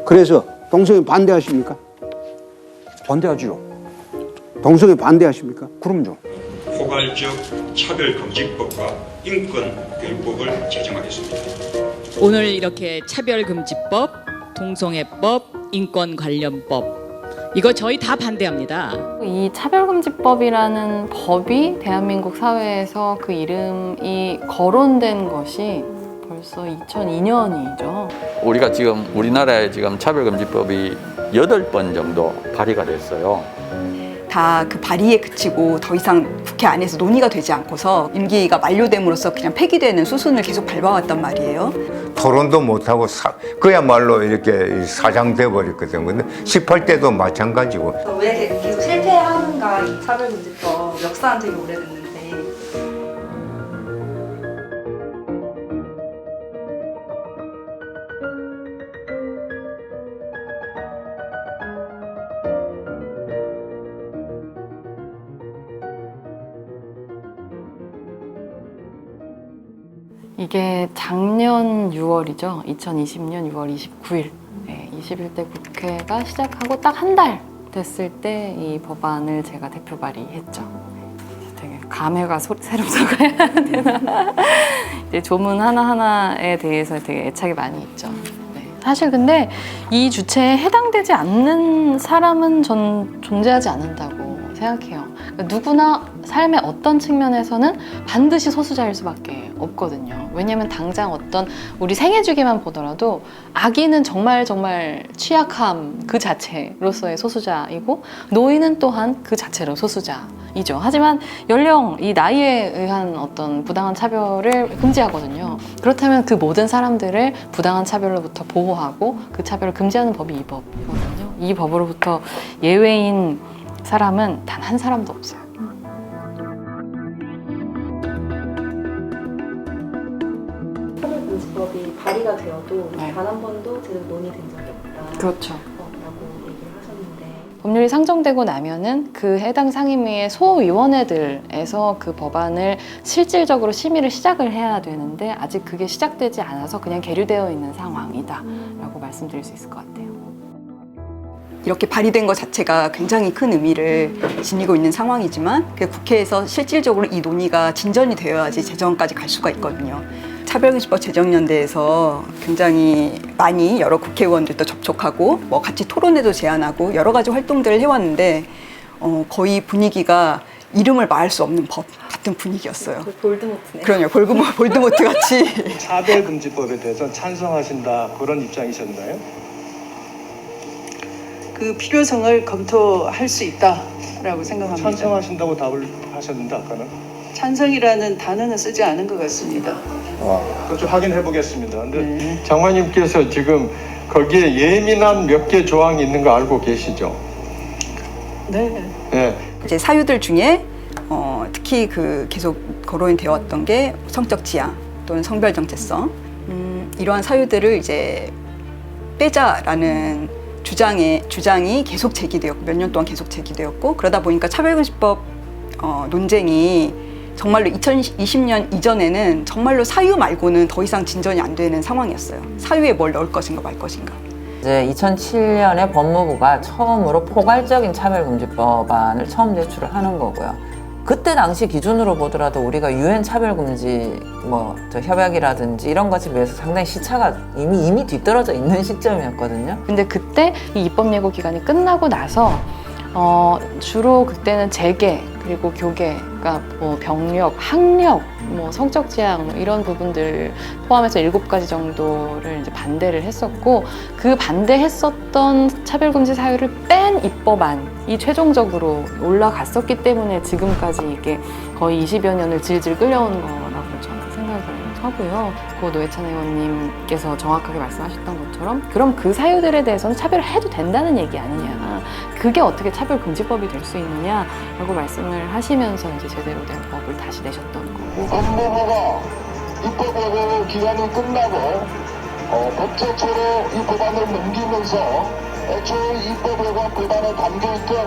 그래서 동성애 반대하십니까? 반대하지요. 동성애 반대하십니까? 그럼요. 포괄적 차별금지법과 인권교육법을 제정하겠습니다. 오늘 이렇게 차별금지법, 동성애법, 인권관련법 이거 저희 다 반대합니다. 이 차별금지법이라는 법이 대한민국 사회에서 그 이름이 거론된 것이 벌써 2002년이죠. 우리가 지금 우리나라에 지금 차별금지법이 8번 정도 발의가 됐어요. 다 그 발의에 그치고 더 이상 국회 안에서 논의가 되지 않고서 임기가 만료됨으로써 그냥 폐기되는 수순을 계속 밟아왔단 말이에요. 토론도 못하고 그야말로 이렇게 사장돼 버렸거든요. 근데 18대도 마찬가지고. 왜 계속 실패하는가, 이 차별금지법 역사는 되게 오래됐는데. 이게 작년 6월이죠. 2020년 6월 29일. 네, 21대 국회가 시작하고 딱 한 달 됐을 때 이 법안을 제가 대표 발의했죠. 되게 감회가 새록새록 해야 되나. 이제 조문 하나하나에 대해서 되게 애착이 많이 있죠. 네. 사실 근데 이 주체에 해당되지 않는 사람은 전 존재하지 않는다고 생각해요. 그러니까 누구나 삶의 어떤 측면에서는 반드시 소수자일 수밖에 없거든요. 왜냐하면 당장 어떤 우리 생애주기만 보더라도 아기는 정말 취약함 그 자체로서의 소수자이고 노인은 또한 그 자체로 소수자이죠. 하지만 연령, 이 나이에 의한 어떤 부당한 차별을 금지하거든요. 그렇다면 그 모든 사람들을 부당한 차별로부터 보호하고 그 차별을 금지하는 법이 이 법이거든요. 이 법으로부터 예외인 사람은 단 한 사람도 없어요. 차별금지법이 발의가 되어도 네. 단 한 번도 제대로 논의된 적이 없다. 그렇죠. 라고 얘기를 하셨는데. 법률이 상정되고 나면은 그 해당 상임위의 소위원회들에서 그 법안을 실질적으로 심의를 시작을 해야 되는데 아직 그게 시작되지 않아서 그냥 계류되어 있는 상황이다라고 말씀드릴 수 있을 것 같아요. 이렇게 발의된 것 자체가 굉장히 큰 의미를 지니고 있는 상황이지만 그 국회에서 실질적으로 이 논의가 진전이 되어야지 제정까지 갈 수가 있거든요. 차별금지법 제정연대에서 굉장히 많이 여러 국회의원들도 접촉하고 뭐 같이 토론회도 제안하고 여러 가지 활동들을 해왔는데 거의 분위기가 이름을 말할 수 없는 법 같은 분위기였어요. 볼드모트네. 그러네요. 볼드모트 같이. 차별금지법에 대해서 찬성하신다 그런 입장이셨나요? 그 필요성을 검토할 수 있다라고 생각합니다. 찬성하신다고 답을 하셨는데 아까는? 찬성이라는 단어는 쓰지 않은 것 같습니다. 그거 좀 확인해 보겠습니다. 근데 장관님께서 지금 거기에 예민한 몇 개 조항이 있는 거 알고 계시죠? 네. 네. 이제 사유들 중에 특히 그 계속 거론이 되어 왔던 게 성적 지향 또는 성별 정체성 이러한 사유들을 이제 빼자라는 주장이 계속 제기되었고 몇 년 동안 계속 제기되었고 그러다 보니까 차별금지법 논쟁이 정말로 2020년 이전에는 정말로 사유 말고는 더 이상 진전이 안 되는 상황이었어요. 사유에 뭘 넣을 것인가 말 것인가. 이제 2007년에 법무부가 처음으로 포괄적인 차별금지법안을 처음 제출을 하는 거고요. 그때 당시 기준으로 보더라도 우리가 유엔 차별금지 협약이라든지 이런 것에 비해서 상당히 시차가 이미 뒤떨어져 있는 시점이었거든요. 근데 그때 이 입법 예고 기간이 끝나고 나서 주로 그때는 재계 그리고 교계, 그러니까 뭐 병력, 학력, 뭐 성적 지향 이런 부분들 포함해서 7가지 정도를 이제 반대를 했었고 그 반대했었던 차별금지 사유를 뺀 입법안이 최종적으로 올라갔었기 때문에 지금까지 이게 거의 20여 년을 질질 끌려오는 거라고 저는 생각을 하고요. 그 노회찬 의원님께서 정확하게 말씀하셨던 것처럼 그럼 그 사유들에 대해서는 차별을 해도 된다는 얘기 아니냐. 그게 어떻게 차별금지법이 될 수 있느냐라고 말씀을 하시면서 이제 제대로 된 법을 다시 내셨던 거고. 법무부가 입법 예고 기간이 끝나고 법 최초로 이 법안을 넘기면서 애초에 입법 예고 법안에 담겨있던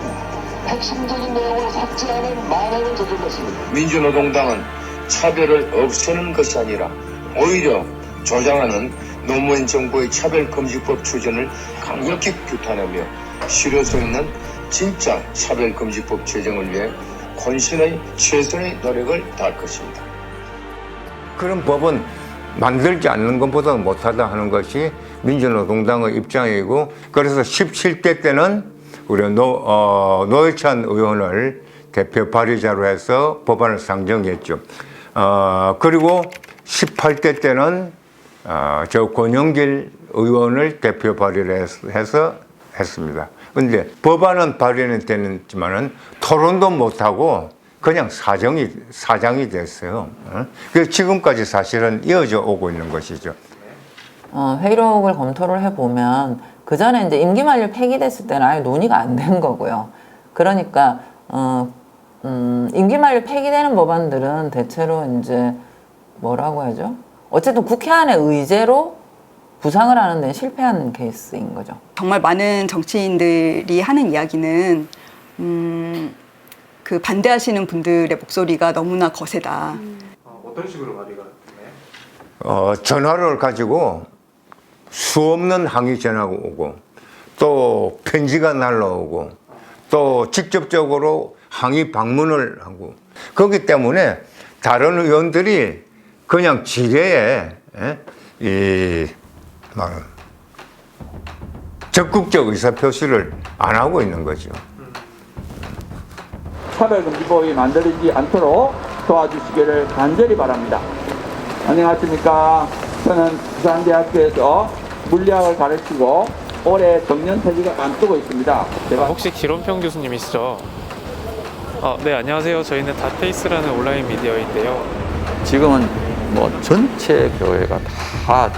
핵심적인 내용을 삭제하는 만행을 저질렀습니다. 민주노동당은 차별을 없애는 것이 아니라 오히려 조장하는 노무현 정부의 차별금지법 추진을 강력히 규탄하며 실효성 있는 진짜 차별금지법 제정을 위해 권신의 최선의 노력을 다할 것입니다. 그런 법은 만들지 않는 것보다 못하다 하는 것이 민주노동당의 입장이고, 그래서 17대 때는 우리 노회찬 의원을 대표 발의자로 해서 법안을 상정했죠. 그리고 18대 때는 저 권영길 의원을 대표 발의를 해서 했습니다. 근데 법안은 발의는 됐지만은 토론도 못하고 그냥 사장이 됐어요. 그래서 지금까지 사실은 이어져 오고 있는 것이죠. 회의록을 검토를 해보면 그 전에 이제 임기 만료 폐기됐을 때는 아예 논의가 안 된 거고요. 그러니까 임기 만료 폐기되는 법안들은 대체로 이제 뭐라고 하죠? 어쨌든 국회 안의 의제로 부상을 하는 데는 실패한 케이스인 거죠. 정말 많은 정치인들이 하는 이야기는 그 반대하시는 분들의 목소리가 너무나 거세다. 어떤 식으로 말이가? 전화를 가지고 수없는 항의 전화가 오고, 또 편지가 날라오고, 또 직접적으로 항의 방문을 하고, 그렇기 때문에 다른 의원들이 그냥 지뢰에 적극적 의사표시를 안 하고 있는 거죠. 차별금지법이 만들어지지 않도록 도와주시기를 간절히 바랍니다. 안녕하십니까. 저는 부산대학교에서 물리학을 가르치고 올해 정년퇴직을 앞두고 있습니다. 혹시 기론평 교수님이시죠? 네, 안녕하세요. 저희는 다페이스라는 온라인 미디어인데요. 지금은 뭐 전체 교회가 다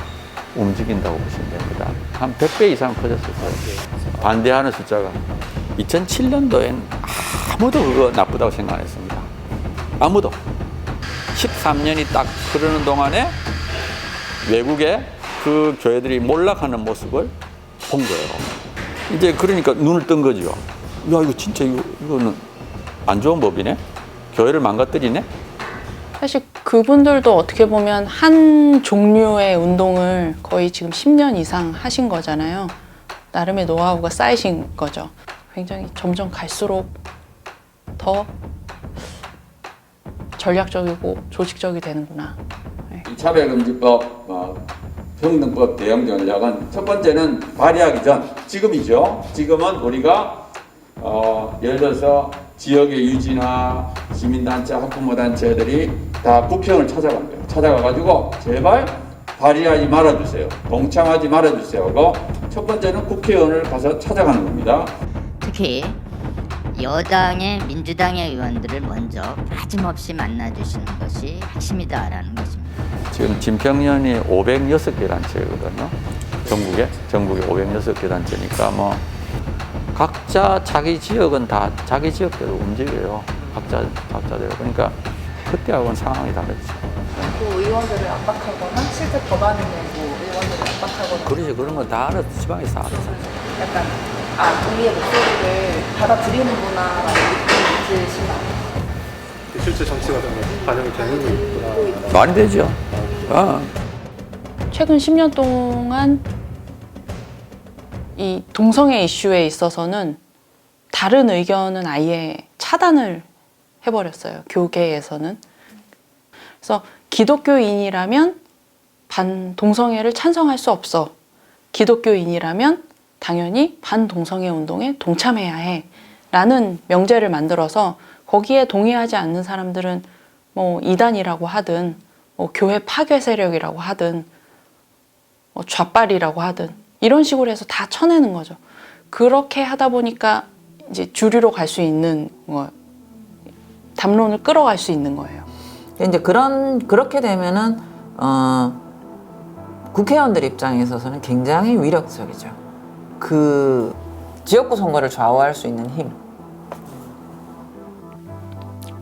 움직인다고 보시면 됩니다. 한 100배 이상 커졌었어요. 반대하는 숫자가. 2007년도엔 아무도 그거 나쁘다고 생각 안 했습니다. 아무도. 13년이 딱 흐르는 동안에 외국에 그 교회들이 몰락하는 모습을 본 거예요. 이제 그러니까 눈을 뜬 거죠. 야, 이거 진짜 이거는 안 좋은 법이네? 교회를 망가뜨리네? 사실 그분들도 어떻게 보면 한 종류의 운동을 거의 지금 10년 이상 하신 거잖아요. 나름의 노하우가 쌓이신 거죠. 굉장히 점점 갈수록 더 전략적이고 조직적이 되는구나. 이 차별금지법, 평등법 대응 전략은 첫 번째는 발의하기 전, 지금이죠. 지금은 우리가 예를 들어서 지역의 유지나 시민단체, 학부모단체들이 다 국회의원을 찾아갑니다. 찾아가가지고 제발 발의하지 말아주세요. 동참하지 말아주세요 하고 첫 번째는 국회의원을 가서 찾아가는 겁니다. 특히 여당의 민주당의 의원들을 먼저 빠짐없이 만나주시는 것이 핵심이다라는 것입니다. 지금 진평연이 506개 단체거든요. 전국에 506개 단체니까 뭐 각자 자기 지역은 다 자기 지역대로 움직여요. 각자대로. 그러니까 그때하고는 상황이 다르죠. 또 의원들을 압박하거나 실제 법안을 내고 의원들을 압박하거나. 그러지, 그런 건 다 알아서 지방에서 알아서. 약간 우리의 목소리를 받아들이는구나라는 느낌이 드신다. 실제 정치가 반영이 되는 거구나. 많이 되죠. 최근 10년 동안 이 동성애 이슈에 있어서는 다른 의견은 아예 차단을 해버렸어요. 교계에서는. 그래서 기독교인이라면 반동성애를 찬성할 수 없어. 기독교인이라면 당연히 반동성애 운동에 동참해야 해. 라는 명제를 만들어서 거기에 동의하지 않는 사람들은 뭐 이단이라고 하든 뭐 교회 파괴 세력이라고 하든 뭐 좌빨이라고 하든 이런 식으로 해서 다 쳐내는 거죠. 그렇게 하다 보니까 이제 주류로 갈 수 있는 뭐 담론을 끌어갈 수 있는 거예요. 이제 그렇게 되면은 국회의원들 입장에 있어서는 굉장히 위력적이죠. 그 지역구 선거를 좌우할 수 있는 힘.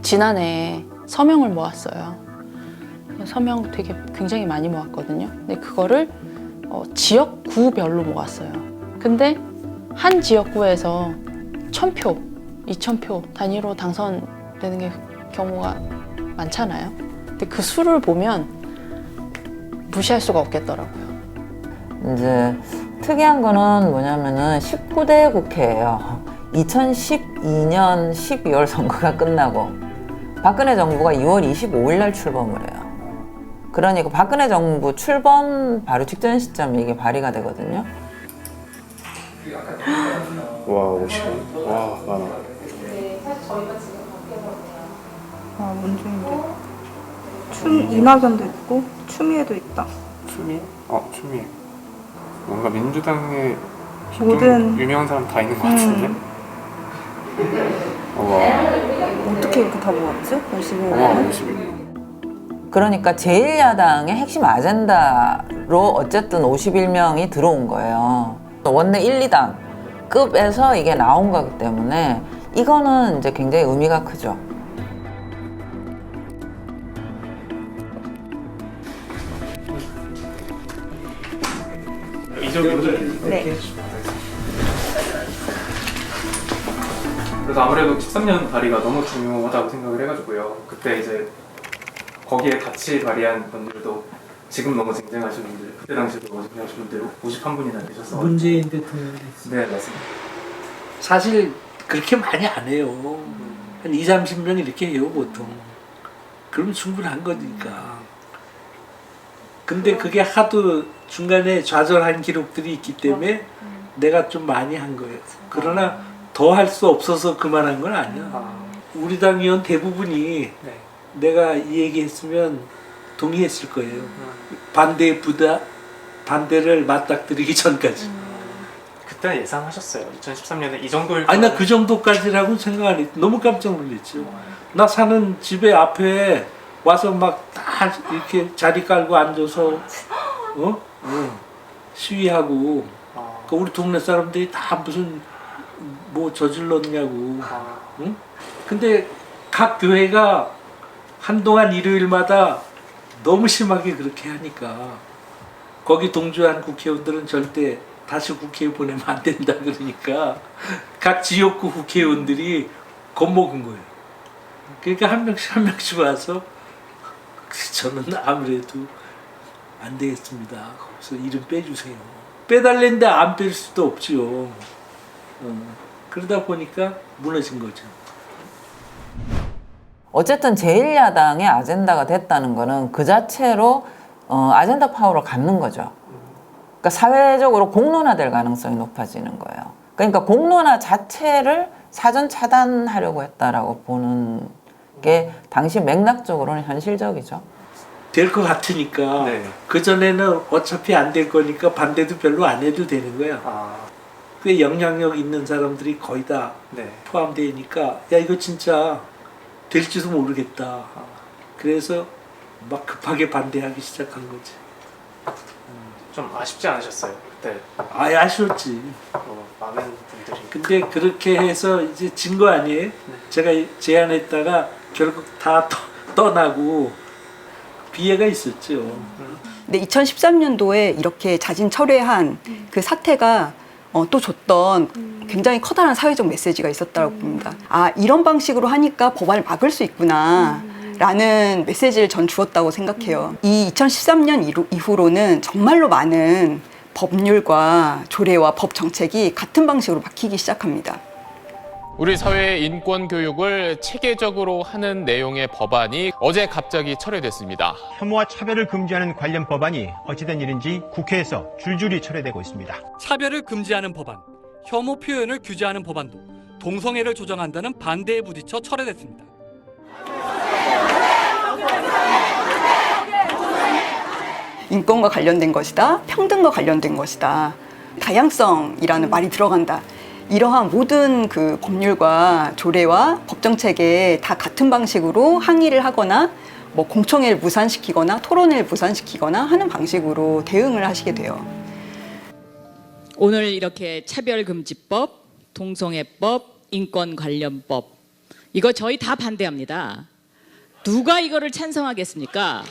지난해 서명을 모았어요. 서명 되게 굉장히 많이 모았거든요. 근데 그거를 지역구별로 모았어요. 근데 한 지역구에서 1000표, 2000표 단위로 당선되는 게 경우가 많잖아요. 근데 그 수를 보면 무시할 수가 없겠더라고요. 이제 특이한 거는 뭐냐면은 19대 국회예요. 2012년 12월 선거가 끝나고 박근혜 정부가 2월 25일 날 출범을 해요. 그러니까 박근혜 정부 출범 바로 직전 시점에 이게 발의가 되거든요. 와 50원? 와 많아. 아, 문중인데. 이낙연도 있고 추미애도 있다. 추미? 추미. 뭔가 민주당에 모든 유명한 사람 다 있는 것 같은데? 와. 어떻게 이렇게 다 모았지? 50일. 와 50일. 그러니까 제1야당의 핵심 아젠다로 어쨌든 51명이 들어온 거예요. 원내 1, 2당 급에서 이게 나온 거기 때문에 이거는 이제 굉장히 의미가 크죠. 네. 그래서 아무래도 13년 발의가 너무 중요하다고 생각을 해가지고요. 그때 이제 거기에 같이 발의한 분들도 지금 너무 쟁쟁하신 분들, 그때 당시에도 너무 쟁쟁하신 분들 51분이나 계셨어요. 문재인 대통령이 네, 맞습니다. 사실 그렇게 많이 안 해요. 한 2, 30명 이렇게 해요, 보통. 그러면 충분한 거니까. 근데 그게 하도 중간에 좌절한 기록들이 있기 때문에 내가 좀 많이 한 거예요. 그러나 더 할 수 없어서 그만한 건 아니야. 우리 당 의원 대부분이 내가 이 얘기했으면 동의했을 거예요. 반대를 맞닥뜨리기 전까지. 그때 예상하셨어요? 2013년에 이 정도일 아니 나 그 정도까지라고 생각 안 했. 너무 깜짝 놀랐죠. 나 사는 집에 앞에 와서 막 다 이렇게 자리 깔고 앉아서 시위하고 그 우리 동네 사람들이 다 무슨 뭐 저질렀냐고. 응? 근데 각 교회가 한동안 일요일마다 너무 심하게 그렇게 하니까 거기 동조한 국회의원들은 절대 다시 국회에 보내면 안 된다 그러니까 각 지역구 국회의원들이 겁먹은 거예요. 그러니까 한 명씩 와서 저는 아무래도 안 되겠습니다. 거기서 이름 빼주세요. 빼달랬는데 안 뺄 수도 없지요. 그러다 보니까 무너진 거죠. 어쨌든 제1야당의 아젠다가 됐다는 거는 그 자체로 아젠다 파워를 갖는 거죠. 그러니까 사회적으로 공론화될 가능성이 높아지는 거예요. 그러니까 공론화 자체를 사전 차단하려고 했다라고 보는 게 당시 맥락적으로는 현실적이죠. 될 것 같으니까 그전에는 어차피 안 될 거니까 반대도 별로 안 해도 되는 거야. 꽤 영향력 있는 사람들이 거의 다 포함되니까 야 이거 진짜 될지도 모르겠다. 그래서 막 급하게 반대하기 시작한 거지. 좀 아쉽지 않으셨어요? 그때 아쉬웠지. 많은 분들이. 근데 그렇게 해서 이제 진 거 아니에요? 제가 제안했다가 결국 다 떠나고 비애가 있었죠. 근데 2013년도에 이렇게 자진 철회한 그 사태가 또 줬던 굉장히 커다란 사회적 메시지가 있었다고 봅니다. 아, 이런 방식으로 하니까 법안을 막을 수 있구나 라는 메시지를 전 주었다고 생각해요. 이 2013년 이후로는 정말로 많은 법률과 조례와 법 정책이 같은 방식으로 바뀌기 시작합니다. 우리 사회의 인권 교육을 체계적으로 하는 내용의 법안이 어제 갑자기 철회됐습니다. 혐오와 차별을 금지하는 관련 법안이 어찌된 일인지 국회에서 줄줄이 철회되고 있습니다. 차별을 금지하는 법안, 혐오 표현을 규제하는 법안도 동성애를 조장한다는 반대에 부딪혀 철회됐습니다. 인권과 관련된 것이다, 평등과 관련된 것이다, 다양성이라는 말이 들어간다. 이러한 모든 그 법률과 조례와 법정책에 다 같은 방식으로 항의를 하거나 뭐 공청회를 무산시키거나 토론회를 무산시키거나 하는 방식으로 대응을 하시게 돼요. 오늘 이렇게 차별금지법, 동성애법, 인권관련법 이거 저희 다 반대합니다. 누가 이거를 찬성하겠습니까?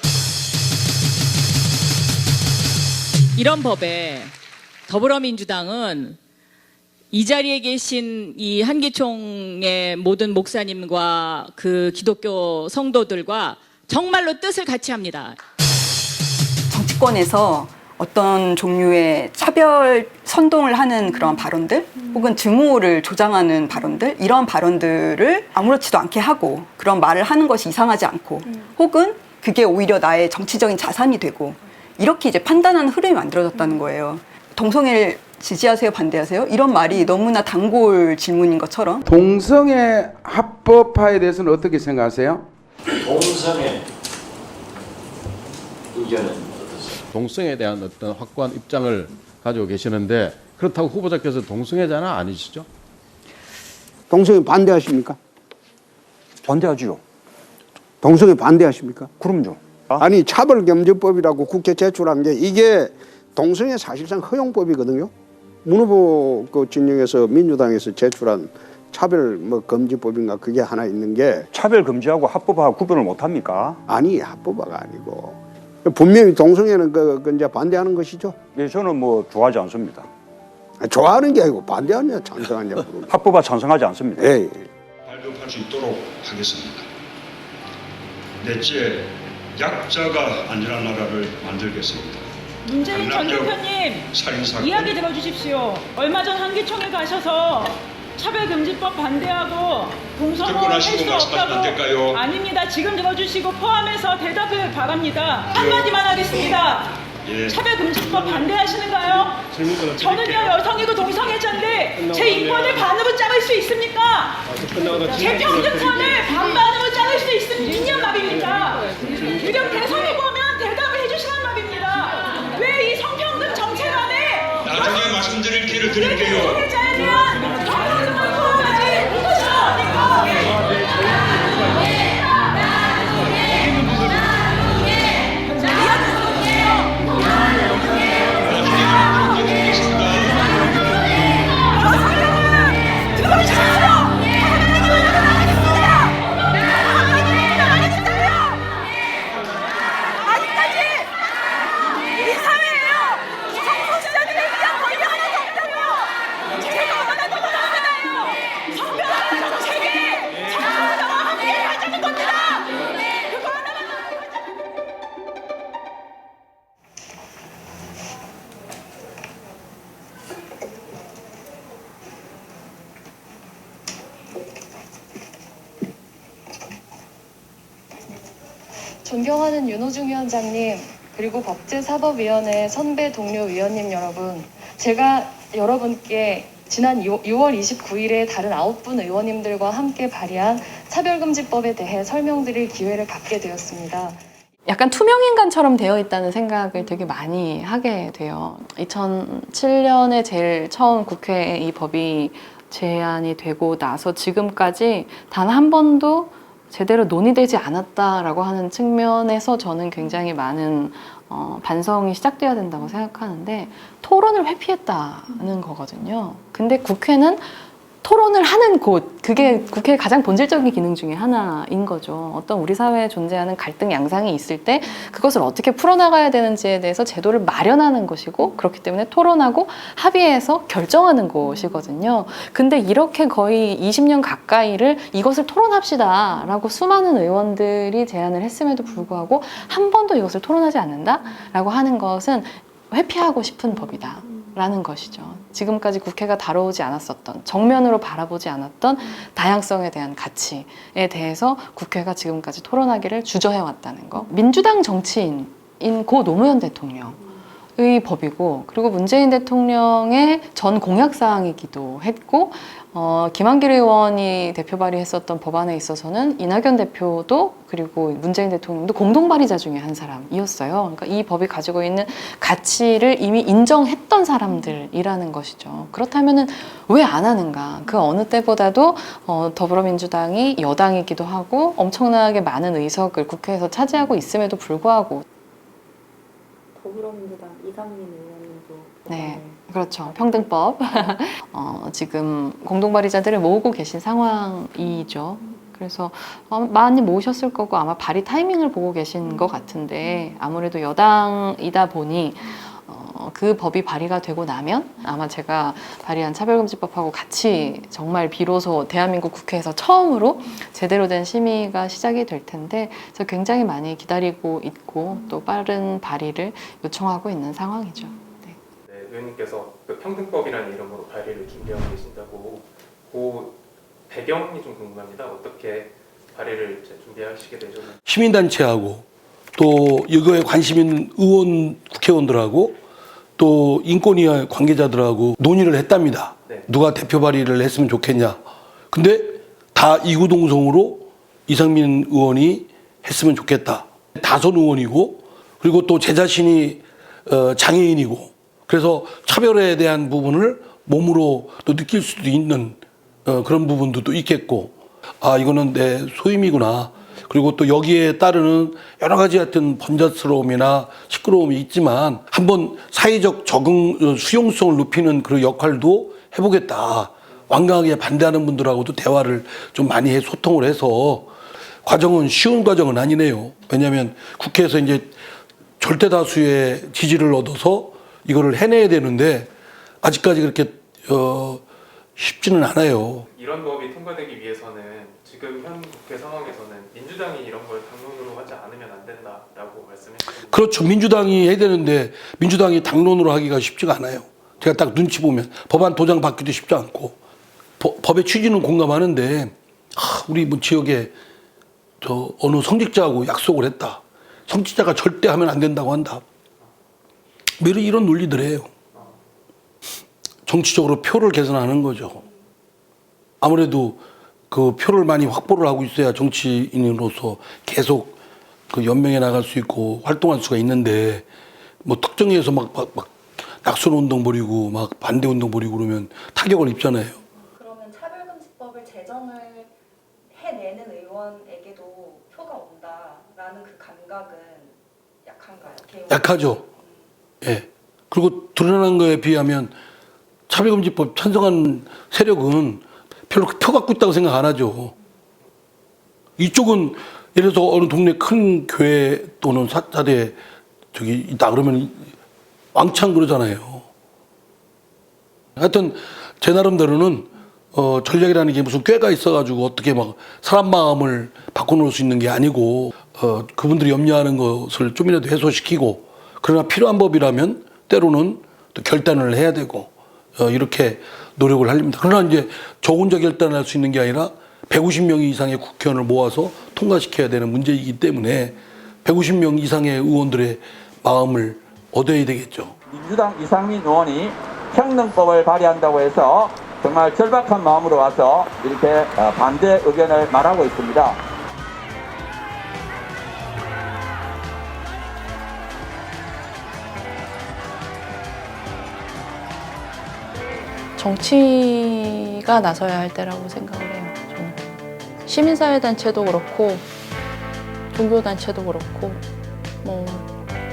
이런 법에 더불어민주당은 이 자리에 계신 이 한기총의 모든 목사님과 그 기독교 성도들과 정말로 뜻을 같이 합니다. 정치권에서 어떤 종류의 차별 선동을 하는 그런 발언들 혹은 증오를 조장하는 발언들 이런 발언들을 아무렇지도 않게 하고 그런 말을 하는 것이 이상하지 않고 혹은 그게 오히려 나의 정치적인 자산이 되고 이렇게 이제 판단하는 흐름이 만들어졌다는 거예요. 동성애를 지지하세요, 반대하세요? 이런 말이 너무나 단골 질문인 것처럼. 동성애 합법화에 대해서는 어떻게 생각하세요? 동성애 의견은 어떠세요? 동성애에 대한 어떤 확고한 입장을 가지고 계시는데 그렇다고 후보자께서 동성애자는 아니시죠? 동성애 반대하십니까? 반대하지요. 동성애 반대하십니까? 그럼요. 아니 차별금지법이라고 국회 제출한 게 이게 동성애 사실상 허용법이거든요. 문 후보 그 진영에서 민주당에서 제출한 차별 금지법인가 그게 하나 있는 게 차별 금지하고 합법화하고 구분을 못 합니까? 아니 합법화가 아니고 분명히 동성애는 그 이제 반대하는 것이죠. 예, 저는 뭐 좋아하지 않습니다. 좋아하는 게 아니고 반대하냐 찬성하냐. 합법화 찬성하지 않습니다. 예. 발급할 수 있도록 하겠습니다. 넷째, 약자가 안전한 나라를 만들겠습니다. 문재인 전 대표님 살인사건 이야기 들어주십시오. 얼마 전 한기총에 가셔서 차별금지법 반대하고 동성애 듣고 나시고 할수 말씀하시면 안 없다고. 될까요? 아닙니다. 지금 들어주시고 포함해서 대답을 바랍니다. 한마디만 하겠습니다. 예. 차별금지법 반대하시는가요? 저는요 여성이고 동성애자인데 제 인권을 반으로 자를 수 있습니까? 제 평등선을 반반으로 자를 수 있는 말입니까? 지금 대선에 보면 대답을 해주시란 말입니다. 왜 이 성평등 정책안에 나중에 말씀드릴 기회를 드릴게요. 동성애자에 대한 평등을 포함하지 못하십니까? 존경하는 윤호중 위원장님, 그리고 법제사법위원회 선배 동료 위원님 여러분, 제가 여러분께 지난 6월 29일에 다른 9분 의원님들과 함께 발의한 차별금지법에 대해 설명드릴 기회를 갖게 되었습니다. 약간 투명인간처럼 되어 있다는 생각을 되게 많이 하게 돼요. 2007년에 제일 처음 국회에 이 법이 제안이 되고 나서 지금까지 단 한 번도 제대로 논의되지 않았다라고 하는 측면에서 저는 굉장히 많은 반성이 시작돼야 된다고 생각하는데 토론을 회피했다는 거거든요. 근데 국회는 토론을 하는 곳, 그게 국회의 가장 본질적인 기능 중에 하나인 거죠. 어떤 우리 사회에 존재하는 갈등 양상이 있을 때 그것을 어떻게 풀어나가야 되는지에 대해서 제도를 마련하는 것이고, 그렇기 때문에 토론하고 합의해서 결정하는 곳이거든요. 근데 이렇게 거의 20년 가까이를 이것을 토론합시다 라고 수많은 의원들이 제안을 했음에도 불구하고 한 번도 이것을 토론하지 않는다라고 하는 것은 회피하고 싶은 법이다 라는 것이죠. 지금까지 국회가 다뤄오지 않았었던, 정면으로 바라보지 않았던 다양성에 대한 가치에 대해서 국회가 지금까지 토론하기를 주저해왔다는 거. 민주당 정치인인 고 노무현 대통령의 법이고, 그리고 문재인 대통령의 전 공약사항이기도 했고, 김한길 의원이 대표 발의했었던 법안에 있어서는 이낙연 대표도 그리고 문재인 대통령도 공동 발의자 중에 한 사람이었어요. 그러니까 이 법이 가지고 있는 가치를 이미 인정했던 사람들이라는 것이죠. 그렇다면은 왜 안 하는가? 그 어느 때보다도 더불어민주당이 여당이기도 하고 엄청나게 많은 의석을 국회에서 차지하고 있음에도 불구하고 더불어민주당 이상민 의원님도 네. 그렇죠. 평등법. 지금 공동발의자들을 모으고 계신 상황이죠. 그래서 많이 모으셨을 거고 아마 발의 타이밍을 보고 계신 것 같은데, 아무래도 여당이다 보니 그 법이 발의가 되고 나면 아마 제가 발의한 차별금지법하고 같이 정말 비로소 대한민국 국회에서 처음으로 제대로 된 심의가 시작이 될 텐데 그래서 굉장히 많이 기다리고 있고 또 빠른 발의를 요청하고 있는 상황이죠. 네, 의원님께서 그 평등법이라는 이름으로 발의를 준비하고 계신다고 그 배경이 좀 궁금합니다. 어떻게 발의를 준비하시게 되셨나요? 시민단체하고 또 이거에 관심 있는 의원, 국회의원들하고 또 인권위의 관계자들하고 논의를 했답니다. 네. 누가 대표 발의를 했으면 좋겠냐. 근데 다 이구동성으로 이상민 의원이 했으면 좋겠다. 다선 의원이고 그리고 또 제 자신이 장애인이고 그래서 차별에 대한 부분을 몸으로 또 느낄 수도 있는 그런 부분도 또 있겠고 아 이거는 내 소임이구나. 그리고 또 여기에 따르는 여러 가지 하여튼 번잡스러움이나 시끄러움이 있지만 한번 사회적 적응 수용성을 높이는 그런 역할도 해보겠다. 완강하게 반대하는 분들하고도 대화를 좀 많이 해 소통을 해서 과정은 쉬운 과정은 아니네요. 왜냐하면 국회에서 이제 절대 다수의 지지를 얻어서 이거를 해내야 되는데 아직까지 그렇게 쉽지는 않아요. 이런 법이 통과되기 위해서는 지금 현 국회 상황에서는 민주당이 이런 걸 당론으로 하지 않으면 안 된다라고 말씀했습니다. 그렇죠. 민주당이 해야 되는데 민주당이 당론으로 하기가 쉽지가 않아요. 제가 딱 눈치 보면 법안 도장 받기도 쉽지 않고 법의 취지는 공감하는데 우리 뭐 지역에 저 어느 성직자하고 약속을 했다. 성직자가 절대 하면 안 된다고 한다. 왜 이런 논리들이에요. 정치적으로 표를 개선하는 거죠. 아무래도 그 표를 많이 확보를 하고 있어야 정치인으로서 계속 그 연명해 나갈 수 있고 활동할 수가 있는데 뭐 특정해서 막 낙선 운동 벌이고 막 반대 운동 벌이고 그러면 타격을 입잖아요. 그러면 차별금지법을 제정을 해내는 의원에게도 표가 온다라는 그 감각은 약한가요? 약하죠. 예. 그리고 드러난 거에 비하면 차별금지법 찬성한 세력은 별로 표 갖고 있다고 생각 안 하죠. 이쪽은 예를 들어서 어느 동네 큰 교회 또는 사찰에 저기 있다 그러면 왕창 그러잖아요. 하여튼 제 나름대로는 전략이라는 게 무슨 꾀가 있어가지고 어떻게 막 사람 마음을 바꿔놓을 수 있는 게 아니고 그분들이 염려하는 것을 좀이라도 해소시키고 그러나 필요한 법이라면 때로는 또 결단을 해야 되고 이렇게 노력을 합니다. 그러나 이제 저 혼자 결단할 수 있는 게 아니라 150명 이상의 국회의원을 모아서 통과시켜야 되는 문제이기 때문에 150명 이상의 의원들의 마음을 얻어야 되겠죠. 민주당 이상민 의원이 평등법을 발의한다고 해서 정말 절박한 마음으로 와서 이렇게 반대 의견을 말하고 있습니다. 정치가 나서야 할 때라고 생각을 해요. 저는. 시민사회단체도 그렇고 종교단체도 그렇고 뭐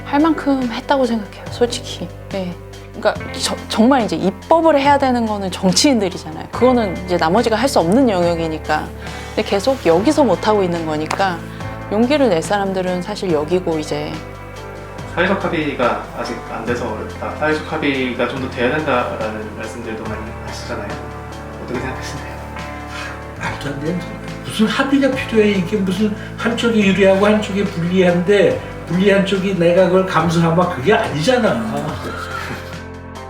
할 만큼 했다고 생각해요. 솔직히. 네. 그러니까 정말 이제 입법을 해야 되는 거는 정치인들이잖아요. 그거는 이제 나머지가 할 수 없는 영역이니까. 근데 계속 여기서 못 하고 있는 거니까 용기를 낼 사람들은 사실 여기고 이제. 사회적 합의가 아직 안 돼서 어렵다. 사회적 합의가 좀 더 돼야 된다라는 말씀들도 많이 하시잖아요. 어떻게 생각하시나요? 말도 안 되는 소리. 무슨 합의가 필요해. 이게 무슨 한쪽이 유리하고 한쪽이 불리한데 불리한 쪽이 내가 그걸 감수하면 그게 아니잖아.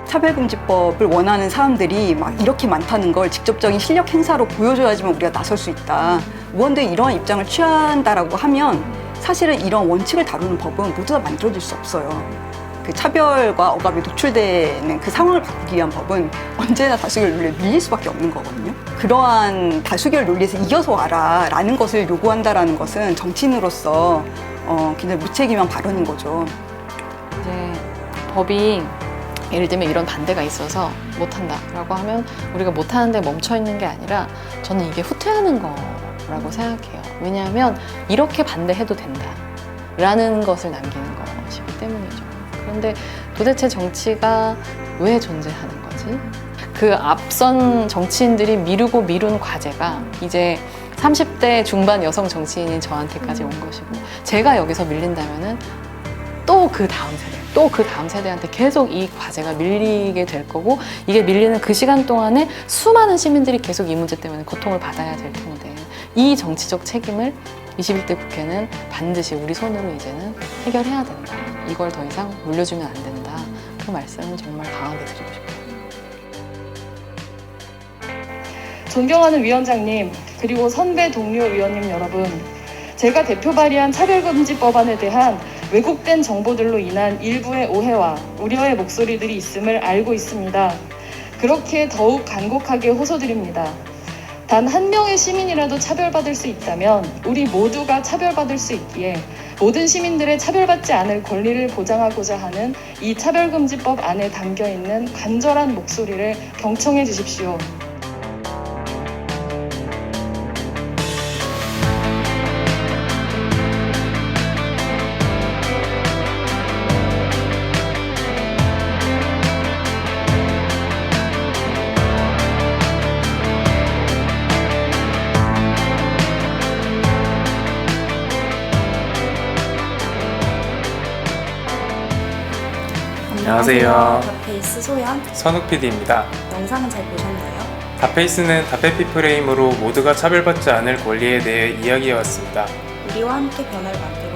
차별금지법을 원하는 사람들이 막 이렇게 많다는 걸 직접적인 실력 행사로 보여줘야지만 우리가 나설 수 있다. 의원들이 이러한 입장을 취한다라고 하면 사실은 이런 원칙을 다루는 법은 모두 다 만들어질 수 없어요. 그 차별과 억압이 노출되는 그 상황을 바꾸기 위한 법은 언제나 다수결 논리에 밀릴 수밖에 없는 거거든요. 그러한 다수결 논리에서 이겨서 와라라는 것을 요구한다라는 것은 정치인으로서 굉장히 무책임한 발언인 거죠. 이제 법이 예를 들면 이런 반대가 있어서 못한다라고 하면 우리가 못하는데 멈춰있는 게 아니라 저는 이게 후퇴하는 거라고 생각해요. 왜냐하면 이렇게 반대해도 된다라는 것을 남기는 것이기 때문이죠. 그런데 도대체 정치가 왜 존재하는 거지? 그 앞선 정치인들이 미루고 미룬 과제가 이제 30대 중반 여성 정치인인 저한테까지 온 것이고 제가 여기서 밀린다면은 또 그 다음 세대 또 그 다음 세대한테 계속 이 과제가 밀리게 될 거고, 이게 밀리는 그 시간 동안에 수많은 시민들이 계속 이 문제 때문에 고통을 받아야 될 텐데, 이 정치적 책임을 21대 국회는 반드시 우리 손으로 이제는 해결해야 된다. 이걸 더 이상 물려주면 안 된다. 그 말씀은 정말 강하게 드리고 싶어요. 존경하는 위원장님, 그리고 선배 동료 의원님 여러분, 제가 대표 발의한 차별금지 법안에 대한 왜곡된 정보들로 인한 일부의 오해와 우려의 목소리들이 있음을 알고 있습니다. 그렇게 더욱 간곡하게 호소드립니다. 단 한 명의 시민이라도 차별받을 수 있다면 우리 모두가 차별받을 수 있기에 모든 시민들의 차별받지 않을 권리를 보장하고자 하는 이 차별금지법 안에 담겨있는 간절한 목소리를 경청해 주십시오. 안녕하세요. 다페이스 소연, 선욱 PD입니다. 영상은 잘 보셨나요? 다페이스는 다페피 프레임으로 모두가 차별받지 않을 권리에 대해 이야기해왔습니다. 우리와 함께 변화를 만들고